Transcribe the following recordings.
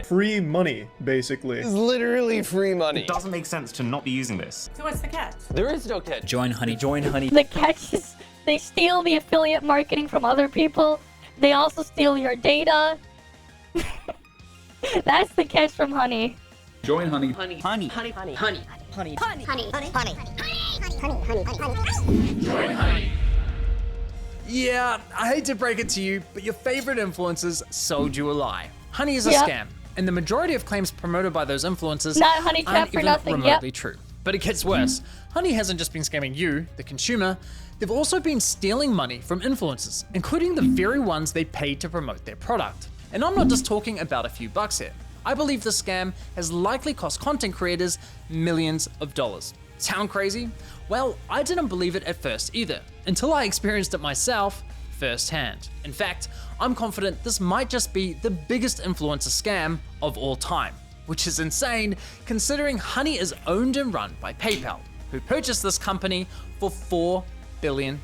line. Free money, basically. It's literally free money. It doesn't make sense to not be using this. So what's the catch? There is no catch. Join Honey. Join Honey. The catch is they steal the affiliate marketing from other people. They also steal your data. That's the catch from Honey. Join Honey. Honey. Honey. Honey. Honey. Honey. Honey. Honey. Honey. Honey. Honey. Honey. Honey. Honey. Join Honey. Yeah, I hate to break it to you, but your favorite influencers sold you a lie. Honey is a Yep. scam, and the majority of claims promoted by those influencers Not Honey Trap aren't for even nothing, remotely yep. true. But it gets worse. Honey hasn't just been scamming you, the consumer, they've also been stealing money from influencers, including the very ones they paid to promote their product. And I'm not just talking about a few bucks here. I believe the scam has likely cost content creators millions of dollars. Sound crazy? Well, I didn't believe it at first either, until I experienced it myself firsthand. In fact, I'm confident this might just be the biggest influencer scam of all time, which is insane considering Honey is owned and run by PayPal, who purchased this company for $4 billion.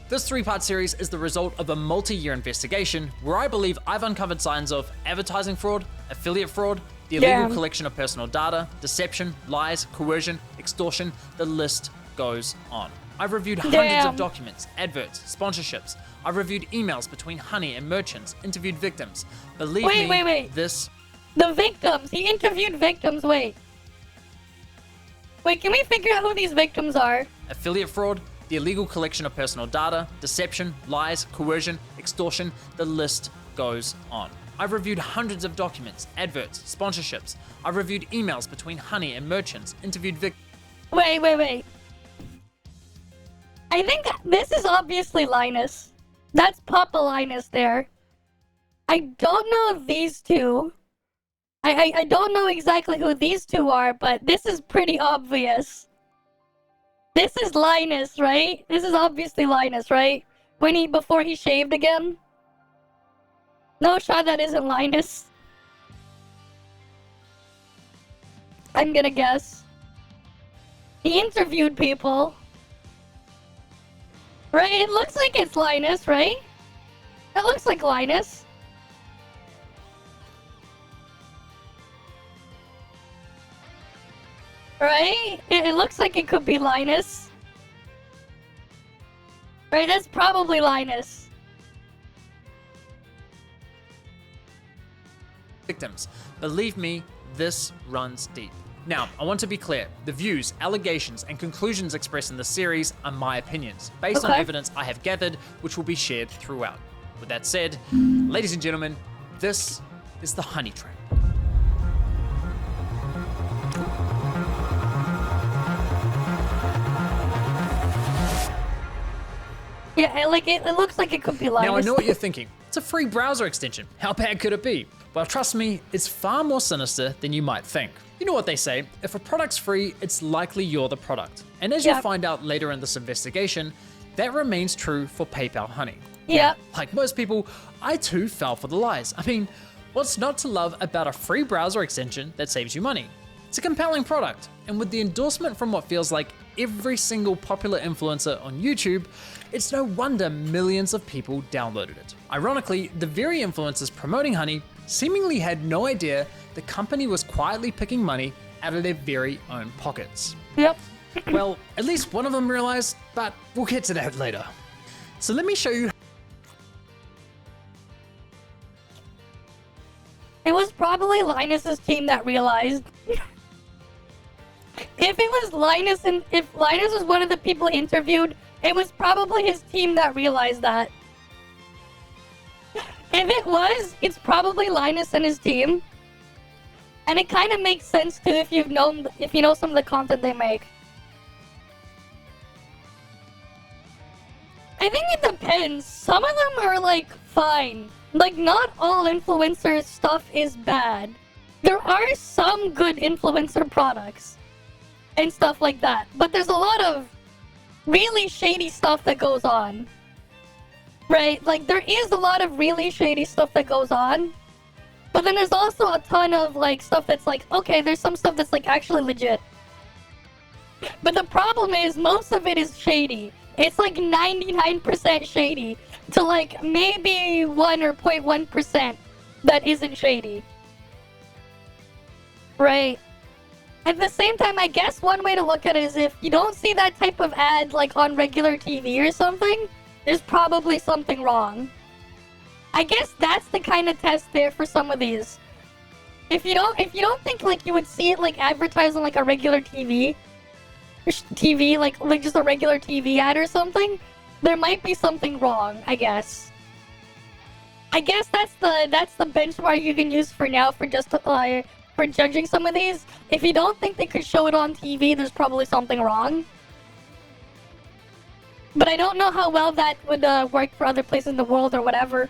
This 3-part series is the result of a multi-year investigation where I believe I've uncovered signs of advertising fraud, affiliate fraud, the illegal Damn. collection of personal data, deception, lies, coercion, extortion, the list goes on. I've reviewed hundreds Damn. of documents, adverts, sponsorships. I've reviewed emails between Honey and merchants, interviewed victims. Believe me, Wait. this... The victims. He interviewed victims. Wait, can we figure out who these victims are? affiliate fraud, the illegal collection of personal data, deception, lies, coercion, extortion, the list goes on. I've reviewed hundreds of documents, adverts, sponsorships. I've reviewed emails between Honey and merchants, interviewed victims. Wait. I think this is obviously Linus. That's Papa Linus there. I don't know these two. I don't know exactly who these two are, but this is pretty obvious. This is Linus, right? This is obviously Linus, right? Before he shaved again? No shot that isn't Linus. I'm gonna guess. He interviewed people. Right? It looks like it's Linus, right? It looks like Linus. Right? It looks like it could be Linus. Right? That's probably Linus. Victims. Believe me, this runs deep. Now, I want to be clear. The views, allegations, and conclusions expressed in this series are my opinions, based on Okay. evidence I have gathered, which will be shared throughout. With that said, ladies and gentlemen, this is the Honey Trap. Yeah, it looks like it could be Linus. Now, I know what you're thinking. It's a free browser extension. How bad could it be? Well, trust me, it's far more sinister than you might think. You know what they say, if a product's free, it's likely you're the product. And as Yeah. you'll find out later in this investigation, that remains true for PayPal Honey. Yeah. Like most people, I too fell for the lies. I mean, what's not to love about a free browser extension that saves you money? It's a compelling product, and with the endorsement from what feels like every single popular influencer on YouTube, it's no wonder millions of people downloaded it. Ironically, the very influencers promoting Honey seemingly had no idea the company was quietly picking money out of their very own pockets. Yep. Well, at least one of them realized, but we'll get to that later. So let me show you. It was probably Linus's team that realized. If it was Linus and if Linus was one of the people interviewed, it was probably his team that realized that. If it was, it's probably Linus and his team. And it kind of makes sense too if you know some of the content they make. I think it depends. Some of them are like fine. Like not all influencer stuff is bad. There are some good influencer products and stuff like that. But there's a lot of really shady stuff that goes on. Right? Like there is a lot of really shady stuff that goes on. But then there's also a ton of like stuff that's like, okay, there's some stuff that's like actually legit. But the problem is most of it is shady. It's like 99% shady to like maybe 1 or 0.1% that isn't shady. Right. At the same time, I guess one way to look at it is if you don't see that type of ad like on regular TV or something, there's probably something wrong. I guess that's the kind of test there for some of these. If you don't think like you would see it like advertised on like a regular TV like just a regular TV ad or something, there might be something wrong, I guess. I guess that's the benchmark you can use for now for just for judging some of these. If you don't think they could show it on TV, there's probably something wrong. But I don't know how well that would work for other places in the world or whatever.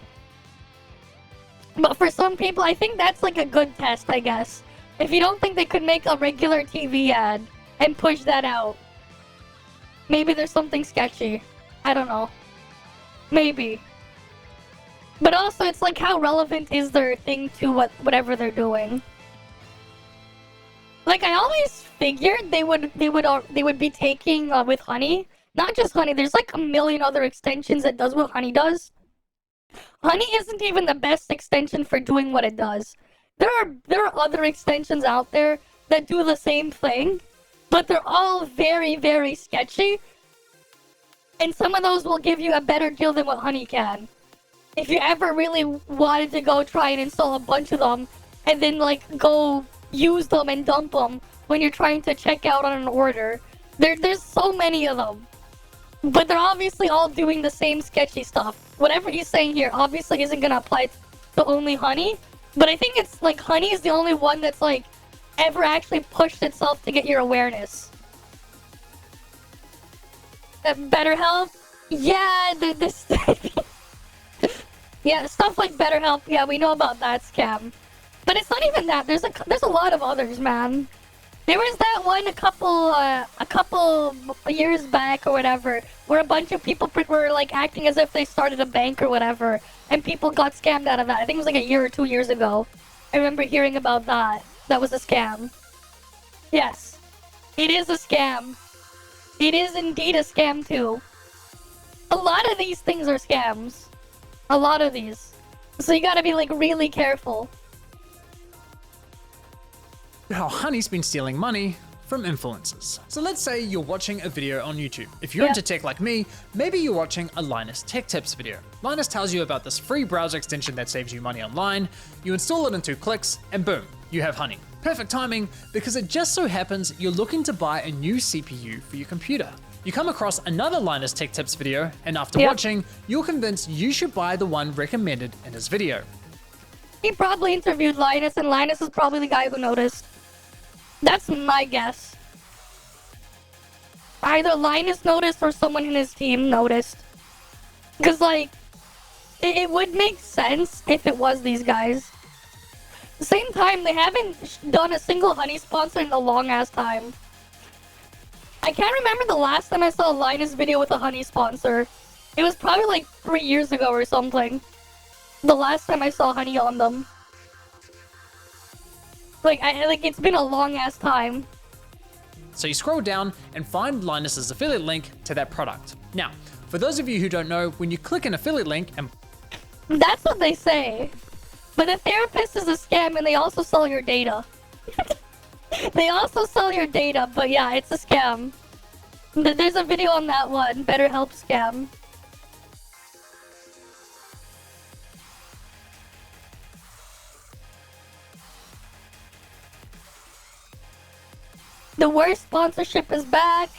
But for some people, I think that's like a good test, I guess. If you don't think they could make a regular TV ad and push that out, maybe there's something sketchy. I don't know. Maybe. But also, it's like, how relevant is their thing to whatever they're doing? Like, I always figured they would be taking with Honey. Not just Honey. There's like a million other extensions that does what Honey does. Honey isn't even the best extension for doing what it does. There are other extensions out there that do the same thing, but they're all very, very sketchy. And some of those will give you a better deal than what Honey can. If you ever really wanted to go try and install a bunch of them, and then like go use them and dump them when you're trying to check out on an order, there's so many of them. But they're obviously all doing the same sketchy stuff. Whatever he's saying here obviously isn't gonna apply to only Honey, but I think it's like Honey is the only one that's like ever actually pushed itself to get your awareness. BetterHelp? Yeah, this yeah, stuff like BetterHelp, yeah, we know about that scam. But it's not even that, there's a lot of others, man. There was that one a couple years back or whatever, where a bunch of people were like acting as if they started a bank or whatever, and people got scammed out of that. I think it was like a year or 2 years ago. I remember hearing about that. That was a scam. Yes, it is a scam. It is indeed a scam too. A lot of these things are scams. A lot of these. So you gotta be like really careful. How Honey's been stealing money from influencers. So let's say you're watching a video on YouTube. If you're into tech like me, maybe you're watching a Linus Tech Tips video. Linus tells you about this free browser extension that saves you money online. You install it in 2 clicks and boom, you have Honey. Perfect timing, because it just so happens you're looking to buy a new CPU for your computer. You come across another Linus Tech Tips video, and after watching, you're convinced you should buy the one recommended in his video. He probably interviewed Linus, and Linus is probably the guy who noticed. That's my guess. Either Linus noticed or someone in his team noticed. Because, like, it would make sense if it was these guys. At the same time, they haven't done a single Honey sponsor in a long-ass time. I can't remember the last time I saw a Linus video with a Honey sponsor. It was probably like 3 years ago or something. The last time I saw Honey on them. Like, it's been a long-ass time. So you scroll down and find Linus's affiliate link to that product. Now, for those of you who don't know, when you click an affiliate link and... That's what they say. But a therapist is a scam and they also sell your data. They also sell your data, but yeah, it's a scam. There's a video on that one, BetterHelp scam. The worst sponsorship is back.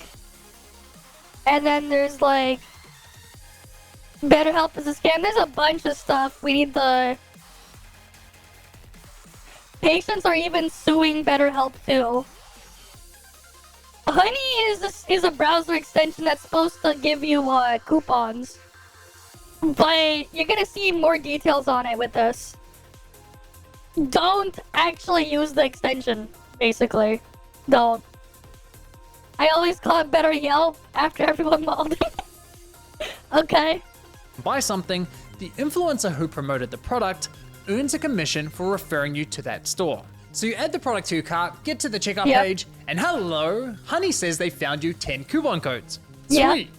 And then there's like... BetterHelp is a scam. There's a bunch of stuff. We need the... Patients are even suing BetterHelp too. Honey is a browser extension that's supposed to give you coupons. But you're gonna see more details on it with this. Don't actually use the extension, basically. Don't. I always call it BetterYelp after everyone mauled me. Okay. buy something, the influencer who promoted the product earns a commission for referring you to that store. So you add the product to your cart, get to the checkout page, and hello, Honey says they found you 10 coupon codes. Sweet.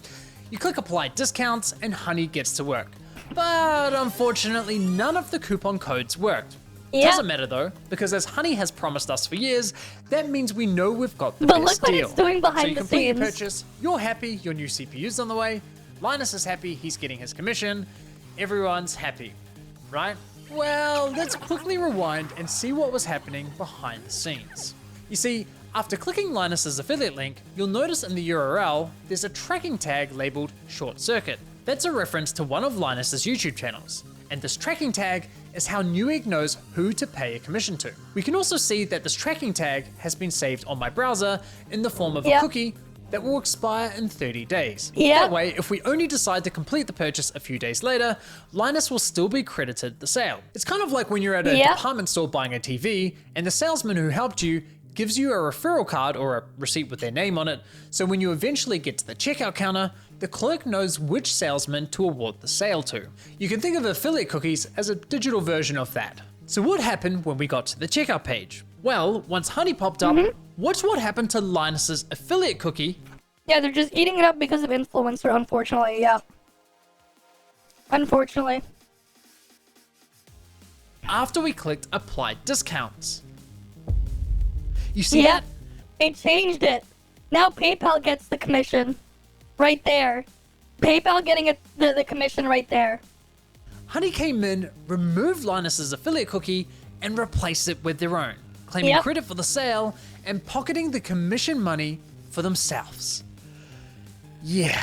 You click apply discounts and Honey gets to work. But unfortunately, none of the coupon codes worked. Yeah. Doesn't matter though, because as Honey has promised us for years, that means we know we've got the But best look what deal. it's doing behind so you the complete your scenes. purchase, you're happy, your new CPU's on the way, Linus is happy, he's getting his commission, everyone's happy, right? Well, let's quickly rewind and see what was happening behind the scenes. You see, after clicking Linus's affiliate link, you'll notice in the URL, there's a tracking tag labeled Short Circuit. That's a reference to one of Linus's YouTube channels. And this tracking tag is how Newegg knows who to pay a commission to. We can also see that this tracking tag has been saved on my browser in the form of a cookie that will expire in 30 days. That way, if we only decide to complete the purchase a few days later, Linus will still be credited the sale. It's kind of like when you're at a department store buying a TV and the salesman who helped you gives you a referral card or a receipt with their name on it, so when you eventually get to the checkout counter, the clerk knows which salesman to award the sale to. You can think of affiliate cookies as a digital version of that. So what happened when we got to the checkout page? Well, once Honey popped up, watch what happened to Linus's affiliate cookie. Yeah, they're just eating it up because of influencer, unfortunately, yeah. Unfortunately. After we clicked apply discounts. You see that? It changed it. Now PayPal gets the commission. Right there. PayPal getting the commission right there. Honey came in, removed Linus's affiliate cookie, and replaced it with their own, claiming credit for the sale and pocketing the commission money for themselves. Yeah.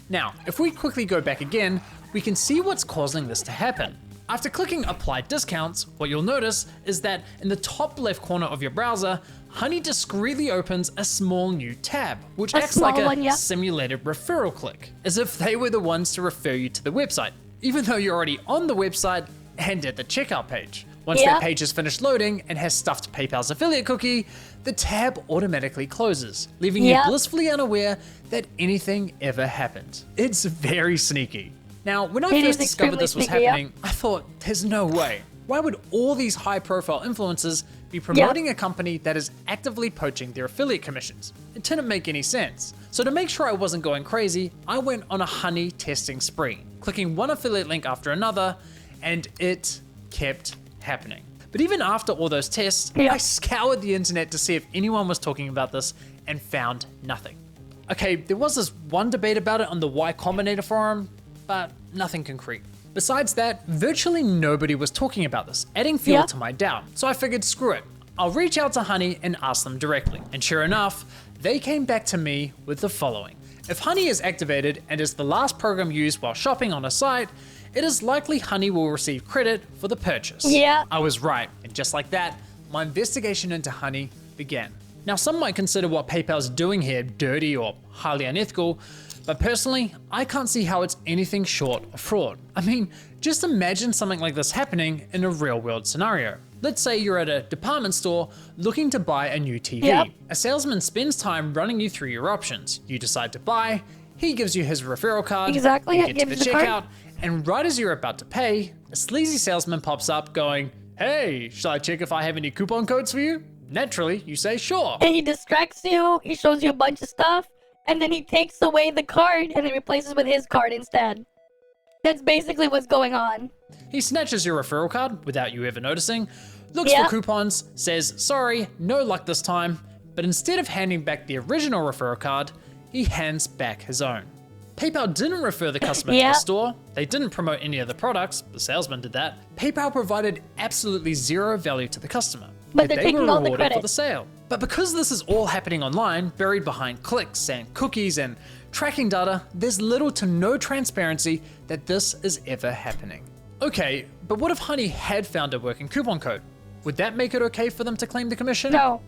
Now, if we quickly go back again, we can see what's causing this to happen. After clicking apply discounts, what you'll notice is that in the top left corner of your browser, Honey discreetly opens a small new tab, which acts like a simulated referral click, as if they were the ones to refer you to the website, even though you're already on the website and at the checkout page. Once that page is finished loading and has stuffed PayPal's affiliate cookie, the tab automatically closes, leaving you blissfully unaware that anything ever happened. It's very sneaky. Now, when I first discovered this was happening, I thought, there's no way. Why would all these high-profile influencers be promoting a company that is actively poaching their affiliate commissions? It didn't make any sense. So to make sure I wasn't going crazy, I went on a Honey testing spree, clicking one affiliate link after another, and it kept happening. But even after all those tests, I scoured the internet to see if anyone was talking about this and found nothing. Okay, there was this one debate about it on the Y Combinator forum, but nothing concrete. Besides that, virtually nobody was talking about this, adding fuel to my doubt. So I figured, screw it. I'll reach out to Honey and ask them directly. And sure enough, they came back to me with the following. If Honey is activated and is the last program used while shopping on a site, it is likely Honey will receive credit for the purchase. I was right, and just like that, my investigation into Honey began. Now, some might consider what PayPal's doing here dirty or highly unethical, but personally, I can't see how it's anything short of fraud. I mean, just imagine something like this happening in a real-world scenario. Let's say you're at a department store looking to buy a new TV. A salesman spends time running you through your options. You decide to buy, he gives you his referral card, you get to the checkout, and right as you're about to pay, a sleazy salesman pops up going, "Hey, shall I check if I have any coupon codes for you?" Naturally, you say sure. And he distracts you, he shows you a bunch of stuff, and then he takes away the card and then replaces with his card instead. That's basically what's going on. He snatches your referral card without you ever noticing, looks for coupons, says, "Sorry, no luck this time," but instead of handing back the original referral card, he hands back his own. PayPal didn't refer the customer to the store. They didn't promote any of the products. The salesman did that. PayPal provided absolutely zero value to the customer. But they're they taking were all the rewarded credit for the sale. But because this is all happening online, buried behind clicks and cookies and tracking data, there's little to no transparency that this is ever happening. Okay, but what if Honey had found a working coupon code? Would that make it okay for them to claim the commission? No.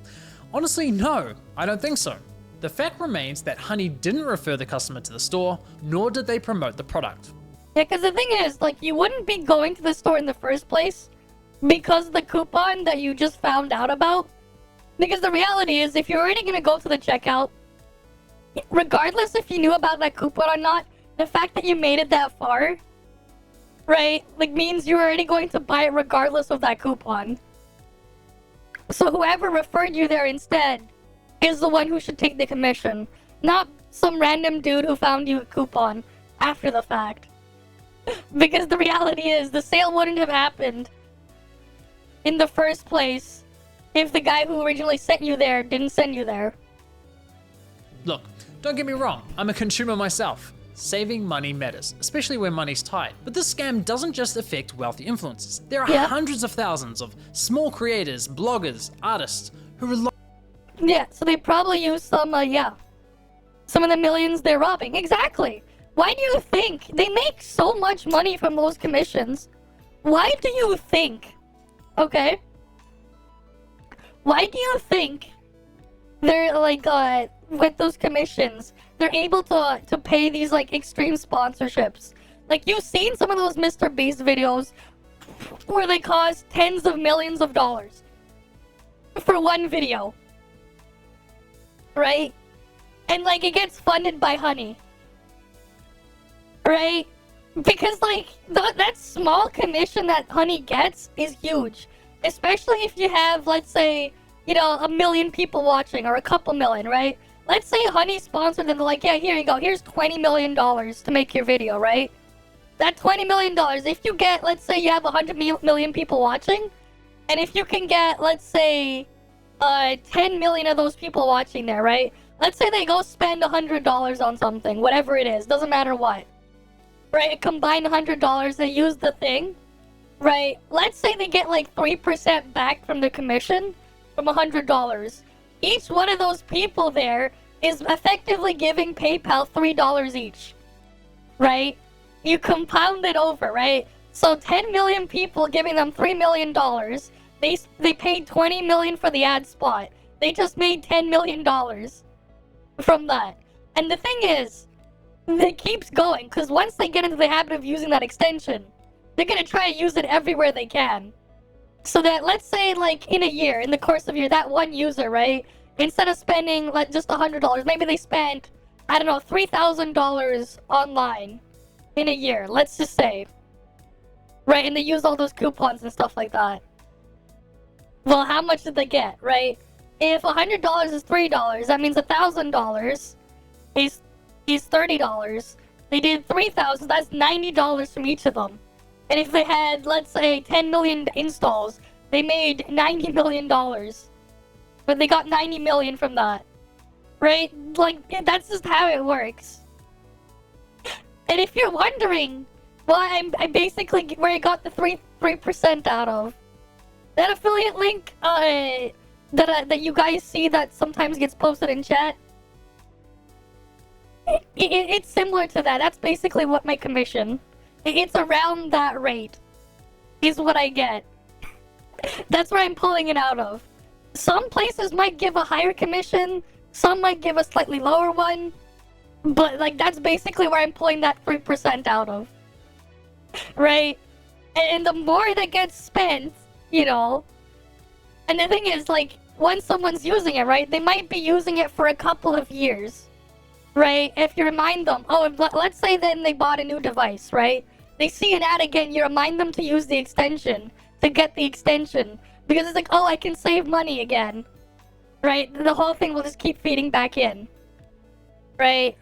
Honestly, no, I don't think so. The fact remains that Honey didn't refer the customer to the store, nor did they promote the product. Yeah, because the thing is, like, you wouldn't be going to the store in the first place because the coupon that you just found out about. Because the reality is, if you're already going to go to the checkout, regardless if you knew about that coupon or not, the fact that you made it that far, right, like, means you're already going to buy it regardless of that coupon. So whoever referred you there instead is the one who should take the commission, not some random dude who found you a coupon after the fact. Because the reality is, the sale wouldn't have happened in the first place if the guy who originally sent you there didn't send you there. Look, don't get me wrong, I'm a consumer myself. Saving money matters, especially when money's tight. But this scam doesn't just affect wealthy influencers. There are hundreds of thousands of small creators, bloggers, artists who rely. Yeah, so they probably use some of the millions they're robbing. Exactly. Why do you think they make so much money from those commissions? Why do you think, okay? Why do you think they're like, with those commissions, they're able to pay these like extreme sponsorships? Like, you've seen some of those Mr. Beast videos where they cost tens of millions of dollars for one video, right? And like, it gets funded by Honey, right? Because like, that small commission that Honey gets is huge. Especially if you have, let's say, you know, 1 million people watching, or a couple million, right? Let's say Honey sponsored them, they're like, yeah, here you go, here's $20 million to make your video, right? That $20 million, if you get, let's say you have 100 million people watching, and if you can get, let's say, 10 million of those people watching there, right? Let's say they go spend $100 on something, whatever it is, doesn't matter what. Right, combine $100, they use the thing, right? Let's say they get like 3% back from the commission from $100. Each one of those people there is effectively giving PayPal $3 each, right? You compound it over, right? So 10 million people giving them $3 million. They paid 20 million for the ad spot. They just made $10 million from that. And the thing is, it keeps going, because once they get into the habit of using that extension, they're going to try to use it everywhere they can. So that, let's say, like, in a year, in the course of a year, that one user, right, instead of spending, like, just $100, maybe they spent, I don't know, $3,000 online in a year, let's just say. Right, and they use all those coupons and stuff like that. Well, how much did they get, right? If $100 is $3, that means $1,000 is $30. They did 3,000, that's $90 from each of them. And if they had, let's say, 10 million installs, they made $90 million. But they got 90 million from that. Right? Like, that's just how it works. And if you're wondering why I basically, where I got the 3% out of, that affiliate link that you guys see that sometimes gets posted in chat, it's similar to that. That's basically what my commission. It's around that rate, is what I get. That's where I'm pulling it out of. Some places might give a higher commission, some might give a slightly lower one, but like, that's basically where I'm pulling that 3% out of. Right? And the more that gets spent, you know, and the thing is, like, once someone's using it, right, they might be using it for a couple of years. Right? If you remind them, let's say then they bought a new device, right? They see an ad again, you remind them to use the extension, to get the extension. Because it's like, oh, I can save money again. Right? The whole thing will just keep feeding back in. Right?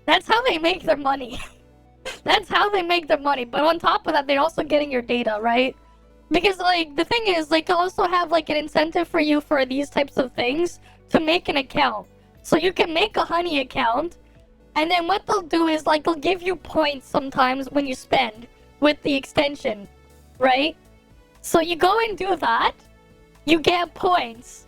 That's how they make their money. That's how they make their money. But on top of that, they're also getting your data, right? Because, like, the thing is, like, they also have, like, an incentive for you for these types of things to make an account. So you can make a Honey account, and then what they'll do is, like, they'll give you points sometimes when you spend with the extension, right? So you go and do that, you get points,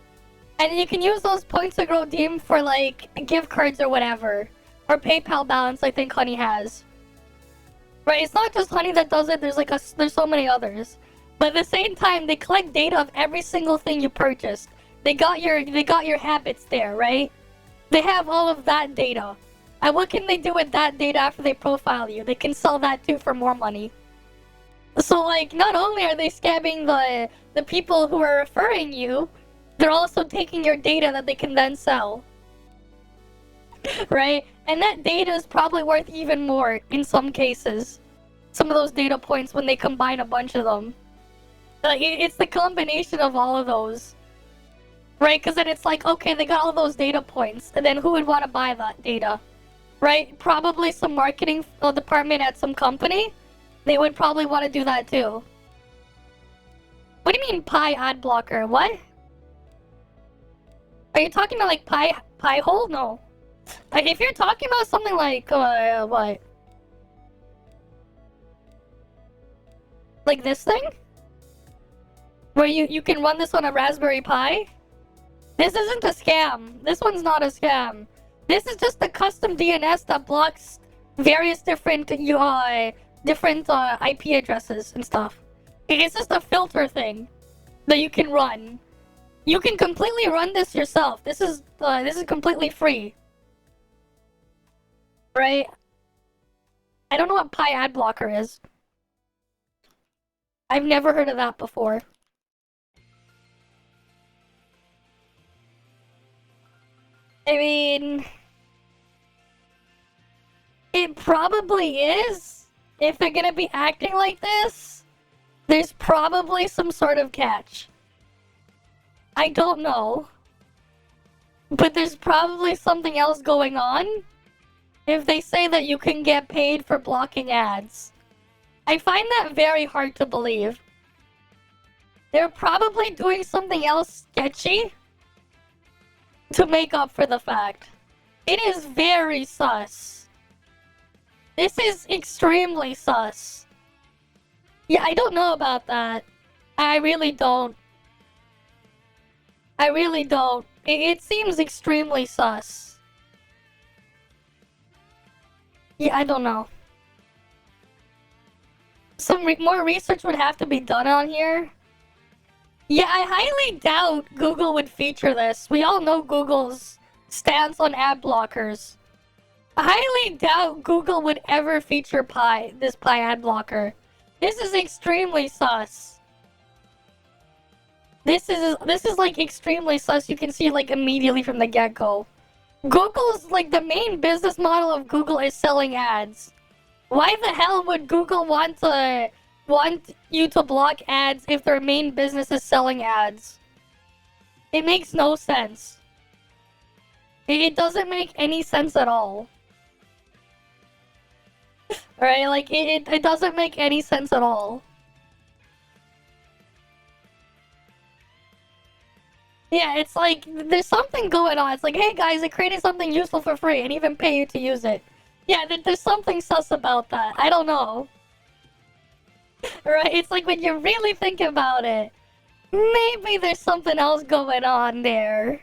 and you can use those points to redeem for, like, gift cards or whatever. Or PayPal balance, I think Honey has. Right, it's not just Honey that does it, there's so many others. But at the same time, they collect data of every single thing you purchased. They got your habits there, right? They have all of that data. And what can they do with that data after they profile you? They can sell that too for more money. So, like, not only are they scamming the people who are referring you, they're also taking your data that they can then sell. Right? And that data is probably worth even more in some cases. Some of those data points when they combine a bunch of them. Like, it's the combination of all of those. Right? Because then it's like, okay, they got all those data points. And then who would want to buy that data? Right? Probably some marketing department at some company. They would probably want to do that too. What do you mean Pi ad blocker? What? Are you talking about like Pi hole? No. If you're talking about something like what? Like this thing? Where you can run this on a Raspberry Pi? This isn't a scam. This one's not a scam. This is just a custom DNS that blocks various different IP addresses and stuff. It's just a filter thing that you can run. You can completely run this yourself. This is completely free. Right? I don't know what Pi ad blocker is. I've never heard of that before. I mean, it probably is. If they're gonna be acting like this, there's probably some sort of catch. I don't know. But there's probably something else going on if they say that you can get paid for blocking ads. I find that very hard to believe. They're probably doing something else sketchy to make up for the fact. It is very sus. This is extremely sus. Yeah, I don't know about that. I really don't. I really don't. It seems extremely sus. Yeah, I don't know. Some more research would have to be done on here. Yeah, I highly doubt Google would feature this. We all know Google's stance on ad blockers. I highly doubt Google would ever feature this Pi ad blocker. This is extremely sus. This is like extremely sus. You can see like immediately from the get-go. Google's like the main business model of Google is selling ads. Why the hell would Google want you to block ads if their main business is selling ads? It makes no sense. It doesn't make any sense at all. Right? Like, it doesn't make any sense at all. Yeah, it's like, there's something going on. It's like, hey guys, I created something useful for free and even pay you to use it. Yeah, there's something sus about that. I don't know. Right? It's like when you really think about it, maybe there's something else going on there.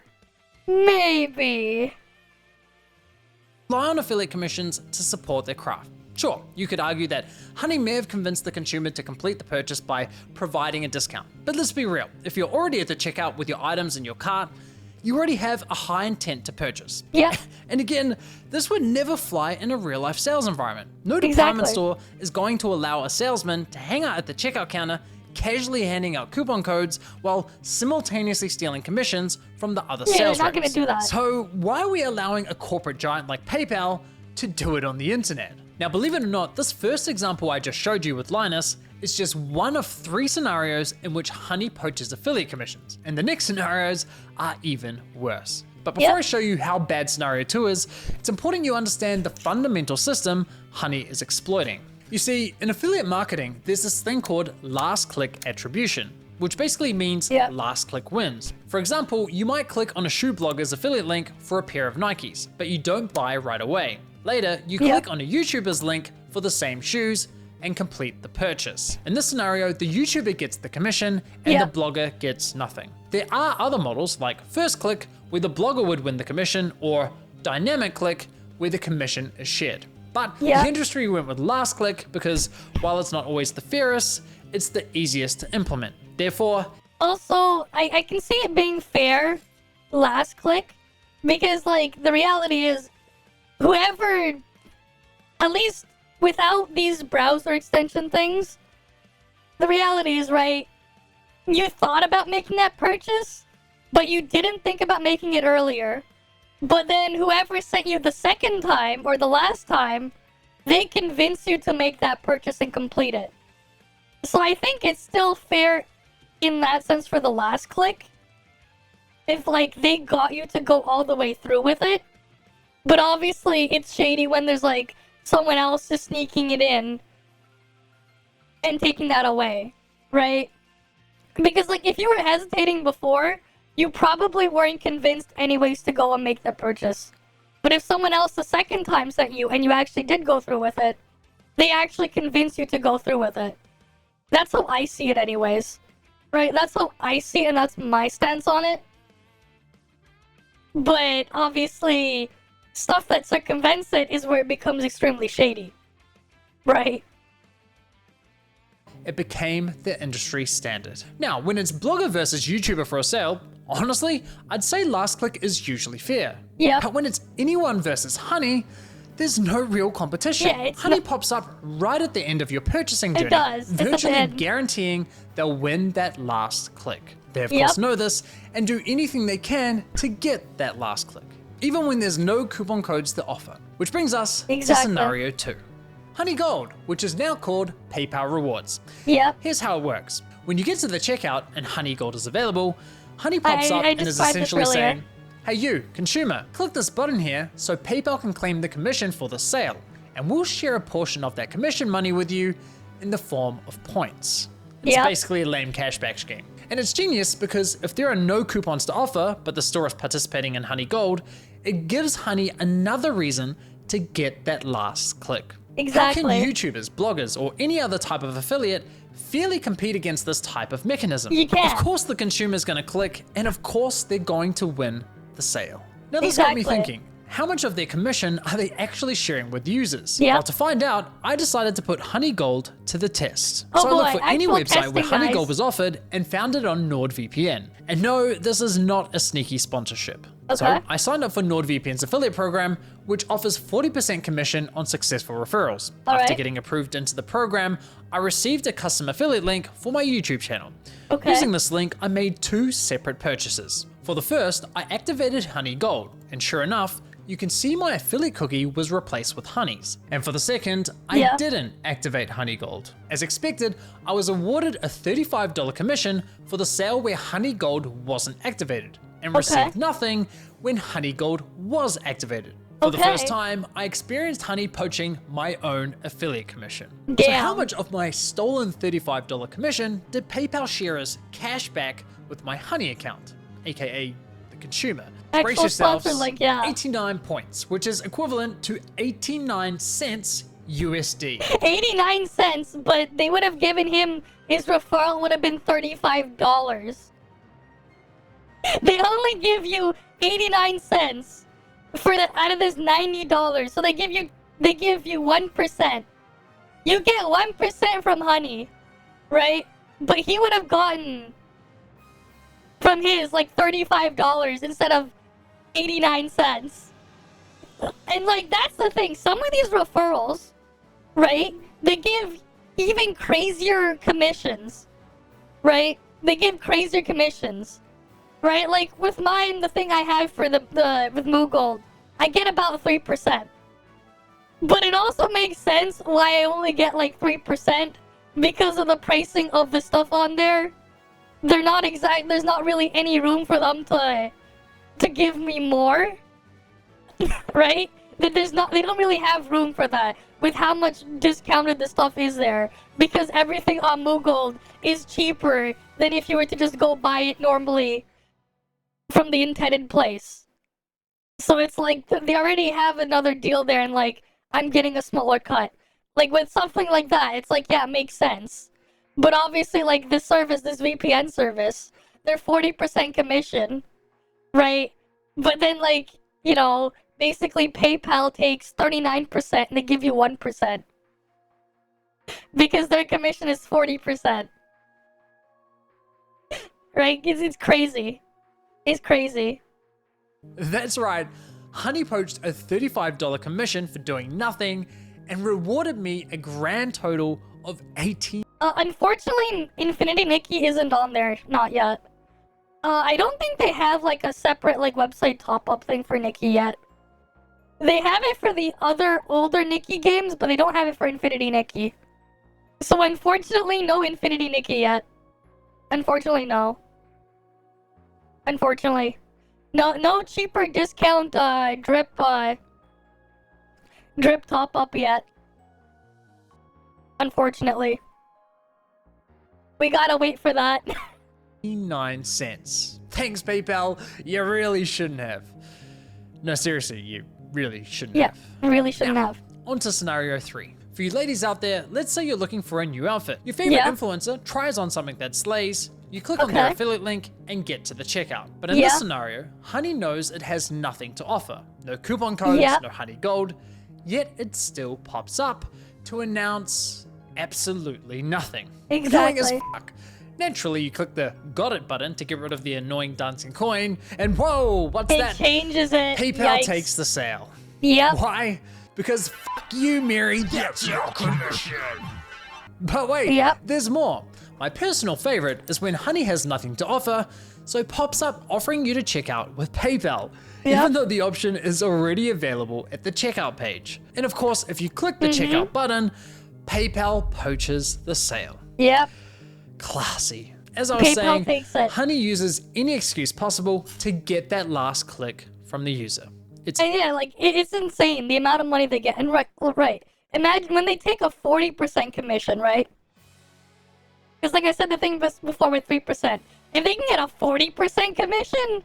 Maybe. Rely on affiliate commissions to support their craft. Sure, you could argue that Honey may have convinced the consumer to complete the purchase by providing a discount. But let's be real, if you're already at the checkout with your items in your cart, you already have a high intent to purchase. Yeah. And again, this would never fly in a real-life sales environment. No department store is going to allow a salesman to hang out at the checkout counter, casually handing out coupon codes while simultaneously stealing commissions from the other sales reps. They're not going to do that. So why are we allowing a corporate giant like PayPal to do it on the internet? Now, believe it or not, this first example I just showed you with Linus is just one of 3 scenarios in which Honey poaches affiliate commissions, and the next scenarios are even worse. But before I show you how bad scenario 2 is, it's important you understand the fundamental system Honey is exploiting. You see, in affiliate marketing, there's this thing called last click attribution, which basically means last click wins. For example, you might click on a shoe blogger's affiliate link for a pair of Nikes, but you don't buy right away. Later, you click on a YouTuber's link for the same shoes and complete the purchase. In this scenario, the YouTuber gets the commission and the blogger gets nothing. There are other models like first click, where the blogger would win the commission, or dynamic click, where the commission is shared. But the industry went with last click because while it's not always the fairest, it's the easiest to implement. Therefore, also, I can see it being fair, last click, because like the reality is, whoever, at least without these browser extension things, the reality is, right, you thought about making that purchase, but you didn't think about making it earlier. But then whoever sent you the second time or the last time, they convince you to make that purchase and complete it. So I think it's still fair in that sense for the last click. If like they got you to go all the way through with it. But obviously it's shady when there's like someone else just sneaking it in and taking that away, right? Because, like, if you were hesitating before, you probably weren't convinced anyways to go and make the purchase. But if someone else the second time sent you and you actually did go through with it, they actually convinced you to go through with it. That's how I see it anyways. Right? That's how I see it, and that's my stance on it. But obviously, stuff that circumvents it is where it becomes extremely shady. Right? It became the industry standard. Now, when it's blogger versus YouTuber for a sale, honestly, I'd say last click is usually fair. Yeah. But when it's anyone versus Honey, there's no real competition. Yeah, Honey pops up right at the end of your purchasing journey, does. It's at the virtually end. guaranteeing they'll win that last click. They of Yep. course know this and do anything they can to get that last click, even when there's no coupon codes to offer. Which brings us to Exactly. scenario 2. Honey Gold, which is now called PayPal Rewards. Yep. Here's how it works. When you get to the checkout and Honey Gold is available, Honey pops up I and is described this essentially earlier. saying, hey you, consumer, click this button here so PayPal can claim the commission for the sale, and we'll share a portion of that commission money with you in the form of points. It's Yep. basically a lame cashback scheme. And it's genius because if there are no coupons to offer, but the store is participating in Honey Gold, it gives Honey another reason to get that last click. Exactly. How can YouTubers, bloggers, or any other type of affiliate fairly compete against this type of mechanism? You can't. Of course the consumer's gonna click, and of course they're going to win the sale. Now this got me Exactly. thinking, how much of their commission are they actually sharing with users? Yeah. Well, to find out, I decided to put Honey Gold to the test. Oh So I looked boy, for any actual website where testing, Honey Gold guys. was offered and found it on NordVPN. And no, this is not a sneaky sponsorship. So Okay. I signed up for NordVPN's affiliate program, which offers 40% commission on successful referrals. All After right. getting approved into the program, I received a custom affiliate link for my YouTube channel. Okay. Using this link, I made 2 separate purchases. For the first, I activated Honey Gold, and sure enough, you can see my affiliate cookie was replaced with Honey's. And for the second, I Yeah. didn't activate Honey Gold. As expected, I was awarded a $35 commission for the sale where Honey Gold wasn't activated, and received nothing when Honey Gold was activated. For the Okay. first time, I experienced Honey poaching my own affiliate commission. So Damn. how much of my stolen $35 commission did PayPal share as cash back with my Honey account, aka the consumer? Actual Brace yourselves, sponsor link, yeah. 89 points, which is equivalent to 89 cents USD. 89 cents, but they would have given him, his referral would have been $35. They only give you 89 cents for the, out of this $90. So they give you 1%. You get 1% from Honey, right? But he would have gotten from his like $35 instead of 89 cents. And like that's the thing, some of these referrals, right? They give even crazier commissions, right? They give crazier commissions, right? Like with mine, the thing I have for the with moogold, I get about 3%. But it also makes sense why I only get like 3% because of the pricing of the stuff on there. They're not exact. There's not really any room for them to give me more, right? There's not. They don't really have room for that with how much discounted the stuff is there because everything on moogold is cheaper than if you were to just go buy it normally from the intended place. So it's like they already have another deal there, and like I'm getting a smaller cut. Like with something like that, it's like yeah, it makes sense. But obviously, like this service, this VPN service, they're 40% commission, right? But then, like, you know, basically PayPal takes 39% and they give you 1%. Because their commission is 40%. Right? It's crazy. It's crazy. That's right, Honey poached a $35 commission for doing nothing and rewarded me a grand total of 18. Unfortunately, Infinity Nikki isn't on there. Not yet. I don't think they have like a separate like website top-up thing for Nikki yet. They have it for the other older Nikki games, but they don't have it for Infinity Nikki. So unfortunately, no Infinity Nikki yet. Unfortunately, no. Unfortunately. No cheaper discount drip top-up yet. Unfortunately. We gotta wait for that. 99 cents. Thanks, PayPal. You really shouldn't have. No, seriously, you really shouldn't Yeah, have. really shouldn't have. On to scenario 3. For you ladies out there, let's say you're looking for a new outfit. Your favorite Yeah. influencer tries on something that slays, you click on their Okay. affiliate link and get to the checkout. But in Yeah. this scenario, Honey knows it has nothing to offer. No coupon codes, Yeah. no Honey Gold, yet it still pops up to announce absolutely nothing. Annoying as Exactly. fuck. Naturally, you click the got it button to get rid of the annoying dancing coin, and whoa, what's It that? changes it. PayPal Yikes. takes the sale. Yep. Why? Because fuck you, Mary, that's your commission. But wait, Yep. there's more. My personal favorite is when Honey has nothing to offer, so pops up offering you to check out with PayPal, Yep. even though the option is already available at the checkout page. And of course, if you click the checkout button, PayPal poaches the sale. Yep. Classy. As I was PayPal saying, takes it. Honey uses any excuse possible to get that last click from the user. It's And yeah, like it's insane the amount of money they get. And right. Imagine when they take a 40% commission, right? Because like I said, the thing before with 3%, if they can get a 40% commission,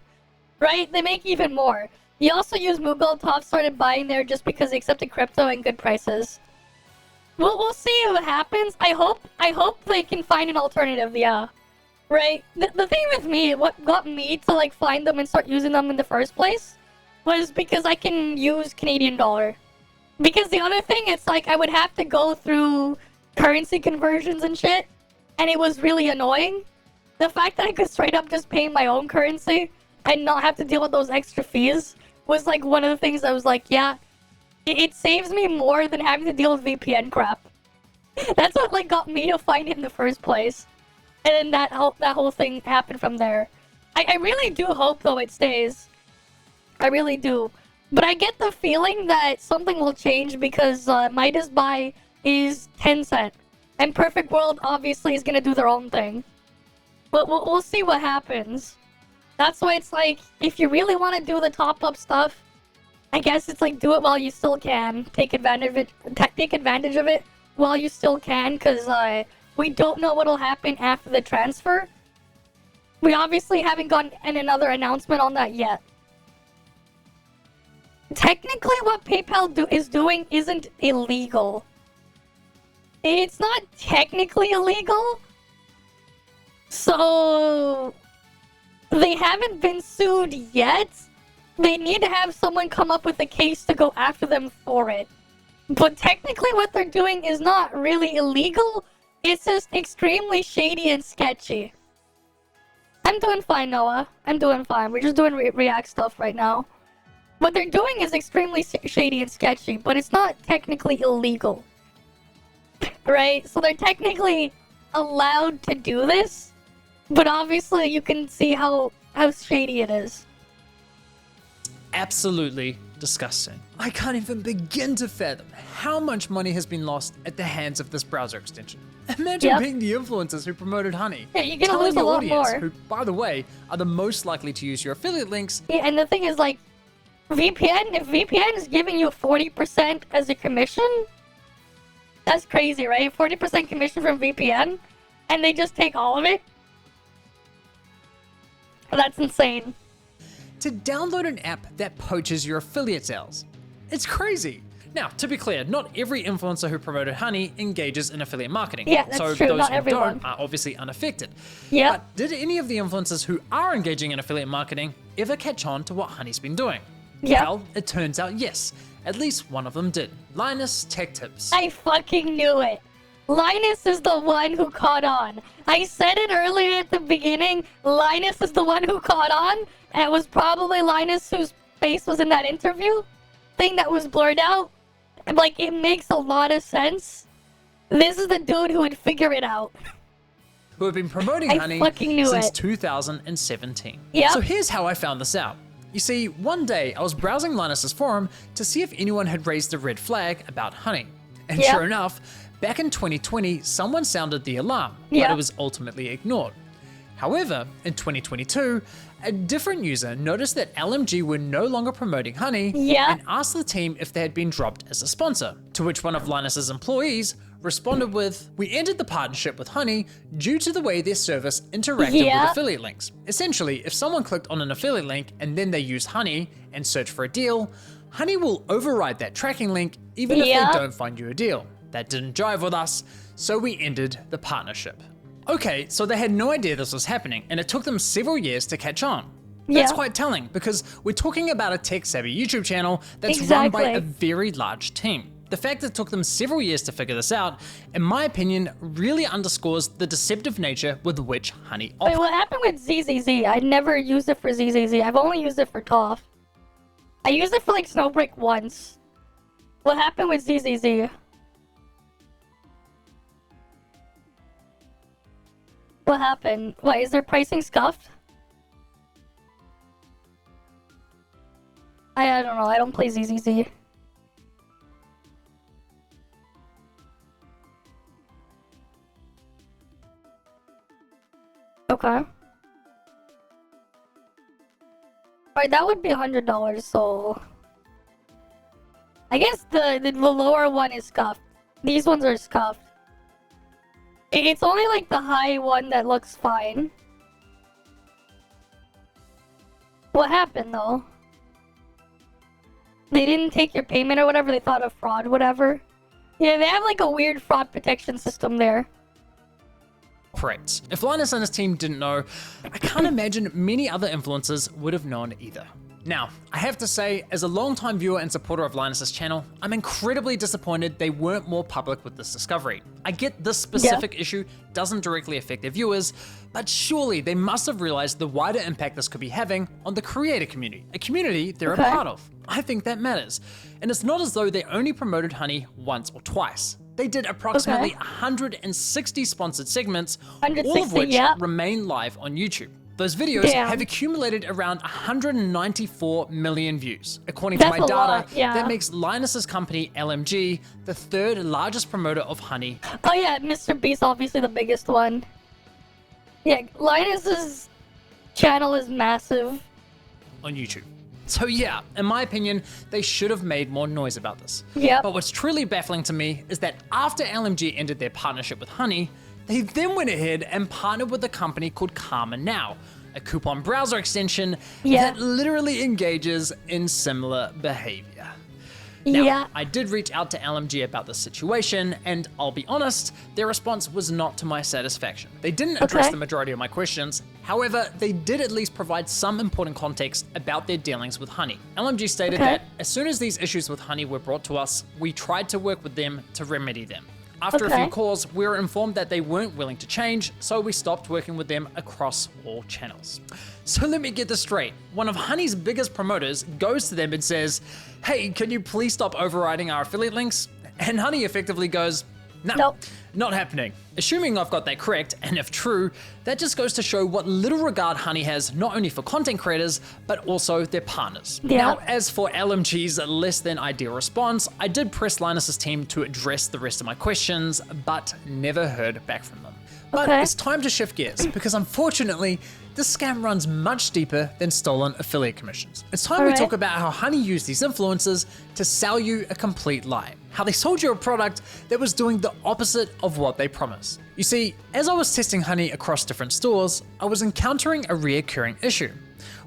right, they make even more. You also use moogold. Top started buying there just because they accepted crypto and good prices. We'll see what happens. I hope they can find an alternative. Yeah, right. The thing with me, what got me to like find them and start using them in the first place, was because I can use Canadian dollar. Because the other thing, it's like I would have to go through currency conversions and shit, and it was really annoying. The fact that I could straight up just pay my own currency and not have to deal with those extra fees was like one of the things I was like, yeah, it saves me more than having to deal with VPN crap. That's what like got me to find it in the first place. And then that whole thing happened from there. I really do hope though it stays. I really do. But I get the feeling that something will change because Midas Buy is 10 cent. And Perfect World obviously is going to do their own thing. But we'll see what happens. That's why it's like, if you really want to do the top-up stuff, I guess it's like do it while you still can. Take advantage of it while you still can, because we don't know what'll happen after the transfer. We obviously haven't gotten another announcement on that yet. Technically, what PayPal is doing isn't illegal. It's not technically illegal. So, they haven't been sued yet. They need to have someone come up with a case to go after them for it. But technically what they're doing is not really illegal. It's just extremely shady and sketchy. I'm doing fine, Noah. I'm doing fine. We're just doing React stuff right now. What they're doing is extremely shady and sketchy, but it's not technically illegal. Right? So they're technically allowed to do this, but obviously you can see how shady it is. absolutely disgusting. I can't even begin to fathom how much money has been lost at the hands of this browser extension. Imagine Yep. being the influencers who promoted Honey. Yeah, you're gonna telling lose a your lot audience, more. who, by the way, are the most likely to use your affiliate links. Yeah, and the thing is, like, VPN, if VPN is giving you 40% as a commission, that's crazy, right? 40% commission from VPN, and they just take all of it? That's insane. To download an app that poaches your affiliate sales. It's crazy. Now, to be clear, not every influencer who promoted Honey engages in affiliate marketing. Yeah, that's so true, those not who everyone. don't are obviously unaffected. Yep. But did any of the influencers who are engaging in affiliate marketing ever catch on to what Honey's been doing? Yep. Well, it turns out yes. At least one of them did. Linus Tech Tips. I fucking knew it. Linus is the one who caught on. I said it earlier at the beginning. Linus is the one who caught on. And it was probably Linus whose face was in that interview thing that was blurred out. And, like, it makes a lot of sense. This is the dude who would figure it out. Who have been promoting I Honey fucking knew since it. 2017. Yep. So here's how I found this out. You see, one day I was browsing Linus's forum to see if anyone had raised a red flag about Honey. And Yep. sure enough, back in 2020, someone sounded the alarm, but Yep. it was ultimately ignored. However, in 2022, a different user noticed that LMG were no longer promoting Honey Yeah. and asked the team if they had been dropped as a sponsor, to which one of Linus's employees responded with, "We ended the partnership with Honey due to the way their service interacted with affiliate links. Essentially, if someone clicked on an affiliate link and then they used Honey and searched for a deal, Honey will override that tracking link even if they don't find you a deal. That didn't jive with us, so we ended the partnership." Okay, so they had no idea this was happening, and it took them several years to catch on. That's quite telling, because we're talking about a tech-savvy YouTube channel that's run by a very large team. The fact that it took them several years to figure this out, in my opinion, really underscores the deceptive nature with which Honey operates. Wait, what happened with ZZZ? I never used it for ZZZ. I've only used it for TOF. I used it for like Snowbreak once. What happened with ZZZ? What happened? What, is their pricing scuffed? I don't know, I don't play ZZZ. Okay. Alright, that would be $100, so... I guess the lower one is scuffed. These ones are scuffed. It's only like the high one that looks fine. What happened though? They didn't take your payment or whatever, they thought of fraud, whatever. Yeah, they have like a weird fraud protection system there. If Linus and his team didn't know, I can't imagine many other influencers would have known either. Now, I have to say, as a longtime viewer and supporter of Linus's channel, I'm incredibly disappointed they weren't more public with this discovery. I get this specific issue doesn't directly affect their viewers, but surely they must have realized the wider impact this could be having on the creator community, a community they're a part of. I think that matters. And it's not as though they only promoted Honey once or twice. They did approximately 160 sponsored segments, all of which remain live on YouTube. Those videos have accumulated around 194 million views. According to my data, that makes Linus's company, LMG, the third largest promoter of Honey. Oh yeah, Mr. Beast, obviously the biggest one. Yeah, Linus's channel is massive. On YouTube. So yeah, in my opinion, they should have made more noise about this. But what's truly baffling to me is that after LMG ended their partnership with Honey, they then went ahead and partnered with a company called Karma Now, a coupon browser extension that literally engages in similar behavior. Now, I did reach out to LMG about this situation, and I'll be honest, their response was not to my satisfaction. They didn't address the majority of my questions. However, they did at least provide some important context about their dealings with Honey. LMG stated that as soon as these issues with Honey were brought to us, we tried to work with them to remedy them. After a few calls, we were informed that they weren't willing to change, so we stopped working with them across all channels. So let me get this straight. One of Honey's biggest promoters goes to them and says, "Hey, can you please stop overriding our affiliate links?" And Honey effectively goes, "No, not happening." Assuming I've got that correct, and if true, that just goes to show what little regard Honey has not only for content creators, but also their partners. Now, as for LMG's less than ideal response, I did press Linus's team to address the rest of my questions, but never heard back from them. But it's time to shift gears, because unfortunately, this scam runs much deeper than stolen affiliate commissions. It's time we talk about how Honey used these influencers to sell you a complete lie. How they sold you a product that was doing the opposite of what they promised. You see, as I was testing Honey across different stores, I was encountering a reoccurring issue.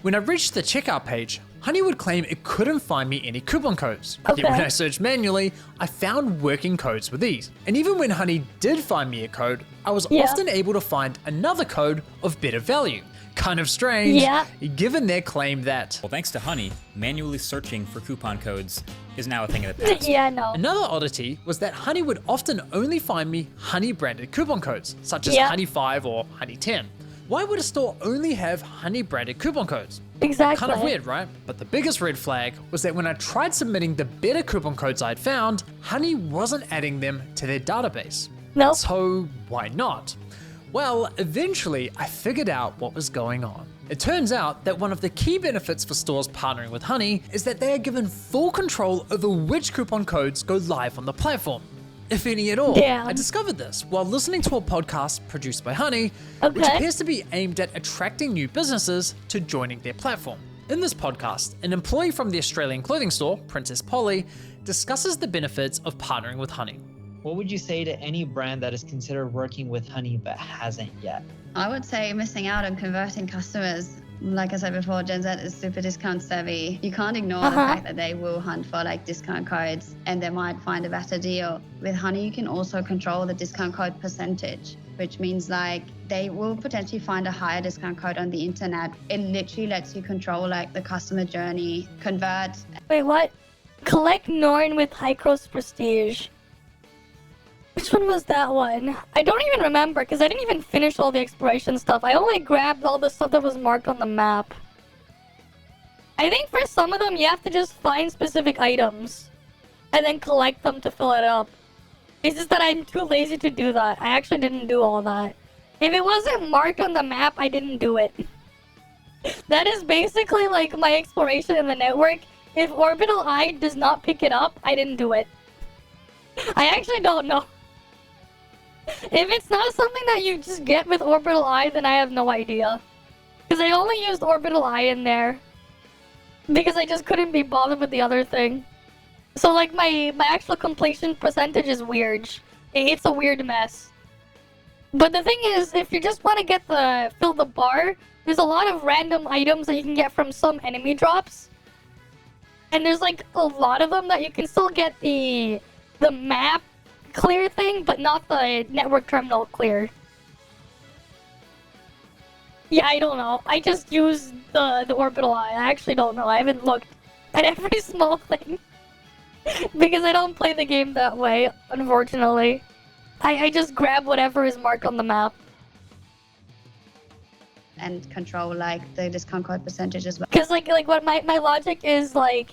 When I reached the checkout page, Honey would claim it couldn't find me any coupon codes. Yet when I searched manually, I found working codes with ease. And even when Honey did find me a code, I was often able to find another code of better value. Kind of strange, given their claim that, well, thanks to Honey, manually searching for coupon codes is now a thing of the past. Another oddity was that Honey would often only find me Honey branded coupon codes, such as Honey 5 or Honey 10. Why would a store only have Honey branded coupon codes? Kind of weird, right? But the biggest red flag was that when I tried submitting the better coupon codes I'd found, Honey wasn't adding them to their database. So why not? Well, eventually I figured out what was going on. It turns out that one of the key benefits for stores partnering with Honey is that they are given full control over which coupon codes go live on the platform, if any at all. I discovered this while listening to a podcast produced by Honey, which appears to be aimed at attracting new businesses to joining their platform. In this podcast, an employee from the Australian clothing store, Princess Polly, discusses the benefits of partnering with Honey. what would you say to any brand that is considered working with Honey but hasn't yet? I would say missing out on converting customers. Like I said before, Gen Z is super discount savvy. You can't ignore the fact that they will hunt for like discount codes and they might find a better deal. With Honey, you can also control the discount code percentage, which means like they will potentially find a higher discount code on the internet. It literally lets you control like the customer journey, convert. Wait, what? Collect Norn with high cross prestige. Which one was that one? I don't even remember because I didn't even finish all the exploration stuff. I only grabbed all the stuff that was marked on the map. I think for some of them you have to just find specific items and then collect them to fill it up. It's just that I'm too lazy to do that. I actually didn't do all that. If it wasn't marked on the map, I didn't do it. That is basically like my exploration in the network. If Orbital Eye does not pick it up, I didn't do it. I actually don't know. If it's not something that you just get with Orbital Eye, then I have no idea. Because I only used Orbital Eye in there. Because I just couldn't be bothered with the other thing. So like my actual completion percentage is weird. It's a weird mess. But the thing is, if you just want to fill the bar, there's a lot of random items that you can get from some enemy drops. And there's like a lot of them that you can still get the map clear thing, but not the network terminal clear. Yeah, I don't know. I just used the Orbital Eye. I actually don't know. I haven't looked at every small thing. Because I don't play the game that way, unfortunately. I just grab whatever is marked on the map. And control like the discount code percentage as well. Because like what my logic is like,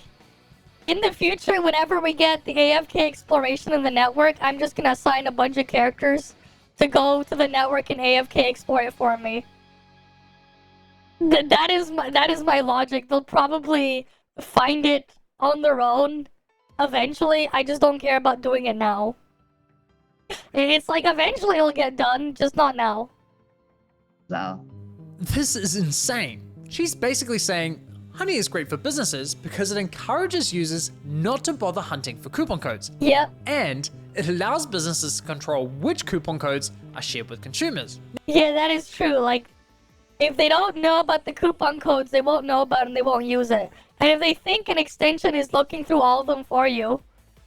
in the future, whenever we get the AFK exploration in the network, I'm just gonna assign a bunch of characters to go to the network and AFK explore it for me. That is my logic. They'll probably find it on their own eventually. I just don't care about doing it now. It's like eventually it'll get done, just not now. So This is insane. She's basically saying Honey is great for businesses because it encourages users not to bother hunting for coupon codes. Yep. And it allows businesses to control which coupon codes are shared with consumers. Yeah, that is true. Like, if they don't know about the coupon codes, they won't know about it and they won't use it. And if they think an extension is looking through all of them for you,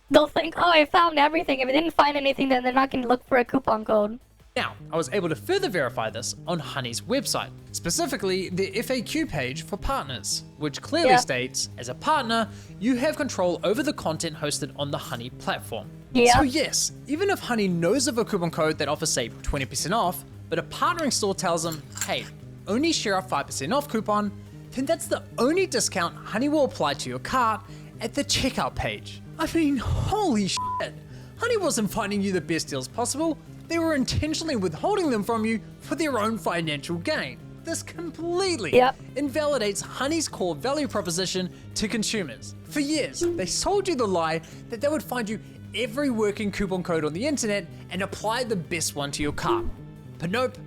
they'll think, oh, I found everything. If I didn't find anything, then they're not going to look for a coupon code. Now, I was able to further verify this on Honey's website, specifically the FAQ page for partners, which clearly states, as a partner, you have control over the content hosted on the Honey platform. Yeah. So yes, even if Honey knows of a coupon code that offers, say, 20% off, but a partnering store tells them, hey, only share a 5% off coupon, then that's the only discount Honey will apply to your cart at the checkout page. I mean, holy shit. Honey wasn't finding you the best deals possible. They were intentionally withholding them from you for their own financial gain. This completely invalidates Honey's core value proposition to consumers. For years, they sold you the lie that they would find you every working coupon code on the internet and apply the best one to your cart. But nope,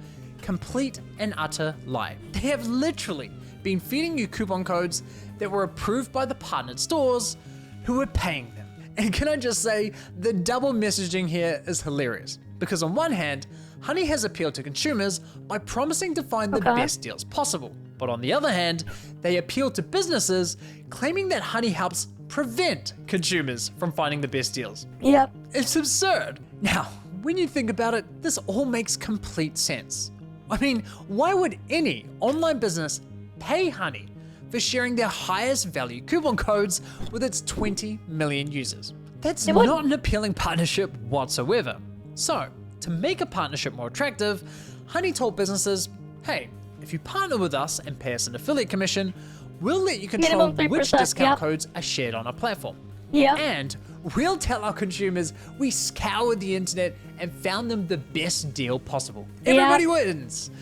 complete and utter lie. They have literally been feeding you coupon codes that were approved by the partnered stores who were paying them. And can I just say, the double messaging here is hilarious. Because on one hand, Honey has appealed to consumers by promising to find the best deals possible. But on the other hand, they appeal to businesses claiming that Honey helps prevent consumers from finding the best deals. Yep. It's absurd. Now, when you think about it, this all makes complete sense. I mean, why would any online business pay Honey for sharing their highest value coupon codes with its 20 million users? That's not an appealing partnership whatsoever. So, to make a partnership more attractive, Honey told businesses, hey, if you partner with us and pay us an affiliate commission, we'll let you control which discount codes are shared on our platform. Yeah. And we'll tell our consumers we scoured the internet and found them the best deal possible. Everybody wins.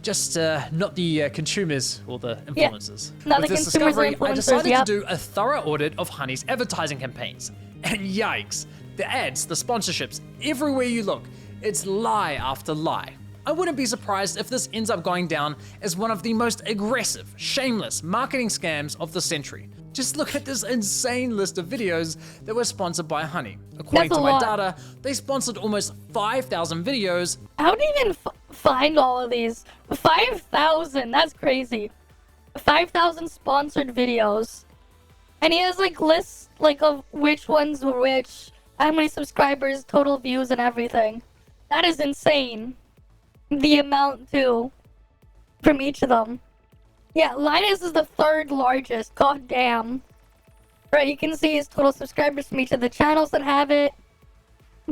Just not the consumers or the influencers. Not With the this consumers or discovery, I influencers, decided to do a thorough audit of Honey's advertising campaigns. And yikes, the ads, the sponsorships, everywhere you look, it's lie after lie. I wouldn't be surprised if this ends up going down as one of the most aggressive, shameless marketing scams of the century. Just look at this insane list of videos that were sponsored by Honey. According That's to a my lot. data, they sponsored almost 5,000 videos. How do you even find all of these? 5,000, that's crazy. 5,000 sponsored videos. And he has like lists like of which ones were which, how many subscribers, total views, and everything. That is insane. The amount too, from each of them. Yeah, Linus is the 3rd largest. God damn. Right, you can see his total subscribers from each of the channels that have it.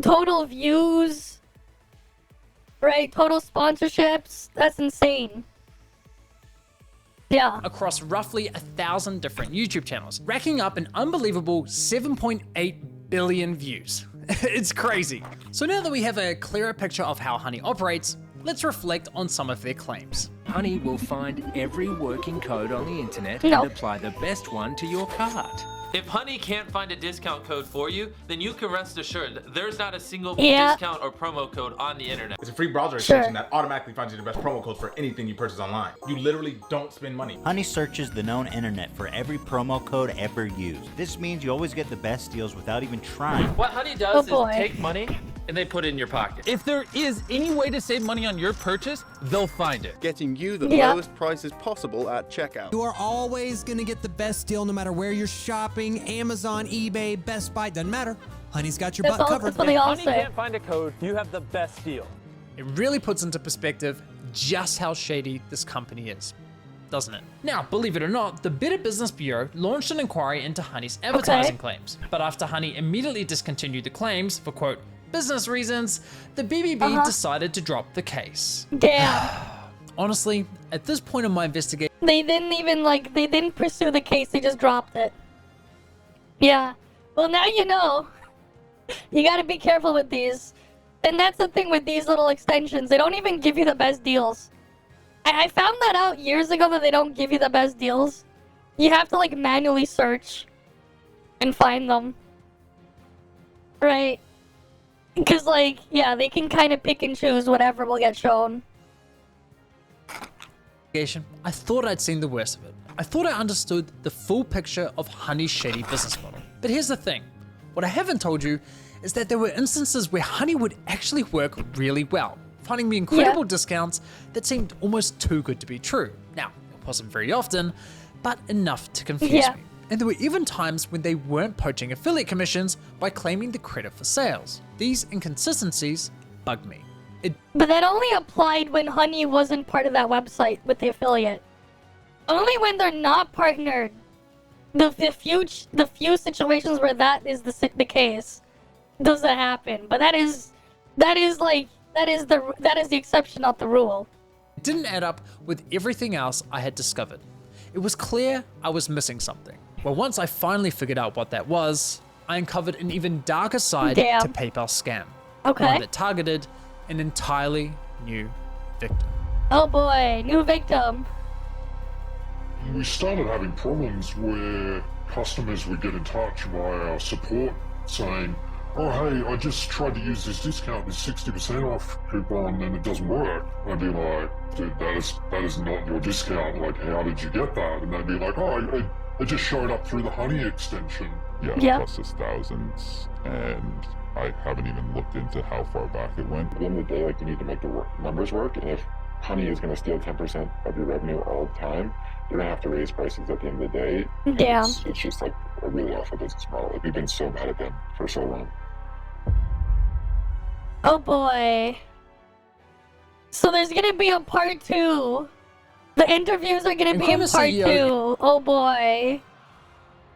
Total views. Right, total sponsorships. That's insane. Yeah. Across roughly 1,000 different YouTube channels, racking up an unbelievable 7.8 billion views. It's crazy. So now that we have a clearer picture of how Honey operates, let's reflect on some of their claims. Honey will find every working code on the internet No. and apply the best one to your cart. If Honey can't find a discount code for you, then you can rest assured there's not a single Yeah. discount or promo code on the internet. It's a free browser extension that automatically finds you the best promo codes for anything you purchase online. You literally don't spend money. Honey searches the known internet for every promo code ever used. This means you always get the best deals without even trying. What Honey does is take money and they put it in your pocket. If there is any way to save money on your purchase, they'll find it. Getting you the Yeah. lowest prices possible at checkout. You are always going to get the best deal no matter where you're shopping. Amazon, eBay, Best Buy, doesn't matter. Honey's got your butt covered. That's what they all Honey say. can't find a code, you have the best deal. It really puts into perspective just how shady this company is, doesn't it? Now, believe it or not, the Better Business Bureau launched an inquiry into Honey's advertising claims. But after Honey immediately discontinued the claims for, quote, business reasons, the BBB decided to drop the case. Damn. Honestly, at this point in my investigation, They didn't even they didn't pursue the case, they just dropped it. Yeah. Well, now you know. You gotta be careful with these. And that's the thing with these little extensions. They don't even give you the best deals. I found that out years ago that they don't give you the best deals. You have to like manually search and find them. Right? Because like, yeah, they can kind of pick and choose whatever will get shown. I thought I'd seen the worst of it. I thought I understood the full picture of Honey's shady business model. But here's the thing. What I haven't told you is that there were instances where Honey would actually work really well, finding me incredible discounts that seemed almost too good to be true. Now, it wasn't very often, but enough to confuse me. And there were even times when they weren't poaching affiliate commissions by claiming the credit for sales. These inconsistencies bugged me. But that only applied when Honey wasn't part of that website with the affiliate. Only when they're not partnered. The few situations where that is the case does that happen. But that is the exception, not the rule. It didn't add up with everything else I had discovered. It was clear I was missing something. Well, once I finally figured out what that was, I uncovered an even darker side to PayPal scam. Okay. One that targeted an entirely new victim. Oh boy, new victim. We started having problems where customers would get in touch via our support saying, oh hey, I just tried to use this discount, this 60% off coupon, and it doesn't work. I'd be like, dude, that is not your discount. Like, how did you get that? And they'd be like, oh, I just showed up through the Honey extension. Yeah, it cost us thousands, and I haven't even looked into how far back it went. At the end of the day, like, you need to make the numbers work, and if Honey is going to steal 10% of your revenue all the time, you're going to have to raise prices at the end of the day. Yeah. It's just like a really awful business model. Like, we've been so bad at them for so long. Oh boy. So there's gonna be a part 2. The interviews are gonna be in part 2. Oh boy.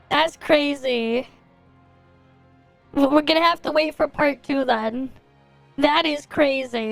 That's crazy. We're gonna have to wait for part 2 then. That is crazy.